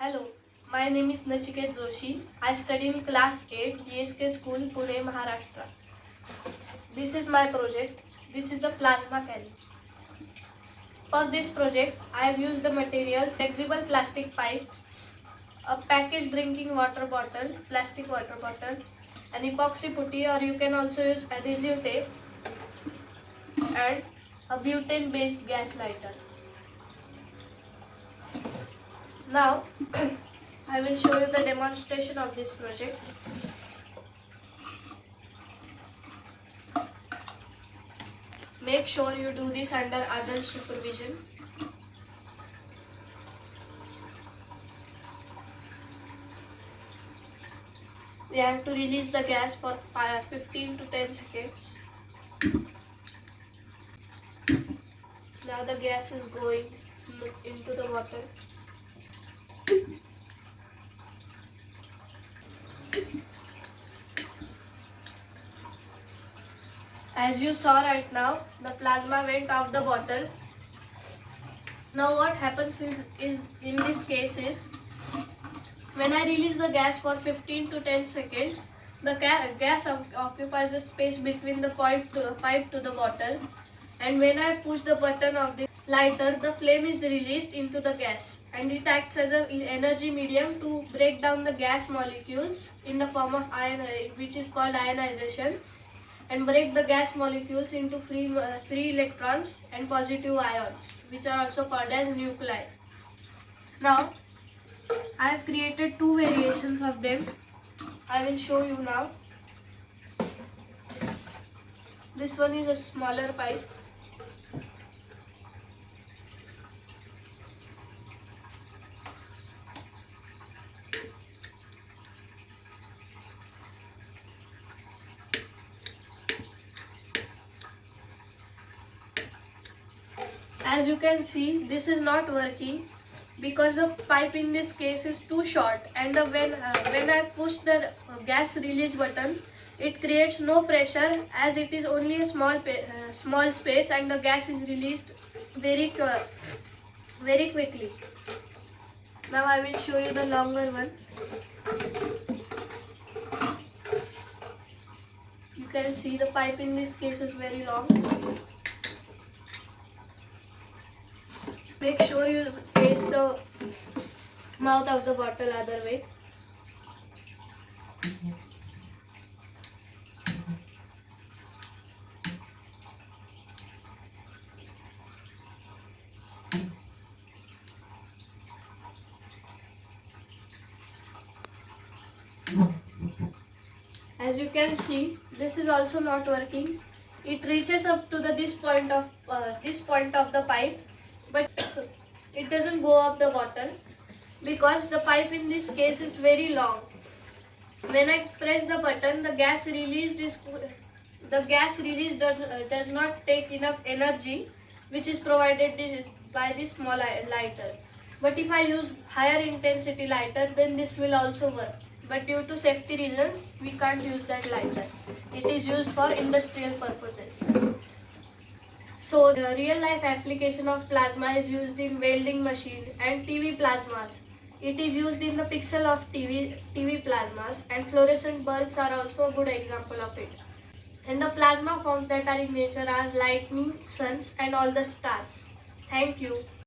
Hello, my name is Nachiket Joshi. I study in class 8 GSK School, Pune, Maharashtra. This is my project. This is a plasma can. For this project, I have used the materials flexible plastic pipe, a packaged drinking water bottle, plastic water bottle, an epoxy putty, or you can also use adhesive tape, and a butane based gas lighter. Now, I will show you the demonstration of this project. Make sure you do this under adult supervision. We have to release the gas for 15 to 10 seconds. Now the gas is going into the water. As you saw right now, the plasma went off the bottle. Now what happens is in this case is, when I release the gas for 15 to 10 seconds, the gas occupies the space between the pipe to the bottle, and when I push the button of the lighter, the flame is released into the gas, and it acts as an energy medium to break down the gas molecules in the form of ion, which is called ionization, and break the gas molecules into free electrons and positive ions, which are also called as nuclei. Now, I have created two variations of them. I will show you now. This one is a smaller pipe. As you can see, this is not working because the pipe in this case is too short, and when I push the gas release button, it creates no pressure, as it is only a small space, and the gas is released very quickly. Now I will show you the longer one. You can see the pipe in this case is very long. Make sure you face the mouth of the bottle other way. As you can see, this is also not working. It reaches up to this point of the pipe, but it doesn't go up the bottle because the pipe in this case is very long. When I press the button, the gas released does not take enough energy, which is provided by this small lighter. But if I use higher intensity lighter, then this will also work. But due to safety reasons, we can't use that lighter. It is used for industrial purposes. So the real life application of plasma is used in welding machine and TV plasmas. It is used in the pixel of TV plasmas, and fluorescent bulbs are also a good example of it. And the plasma forms that are in nature are lightning, suns, and all the stars. Thank you.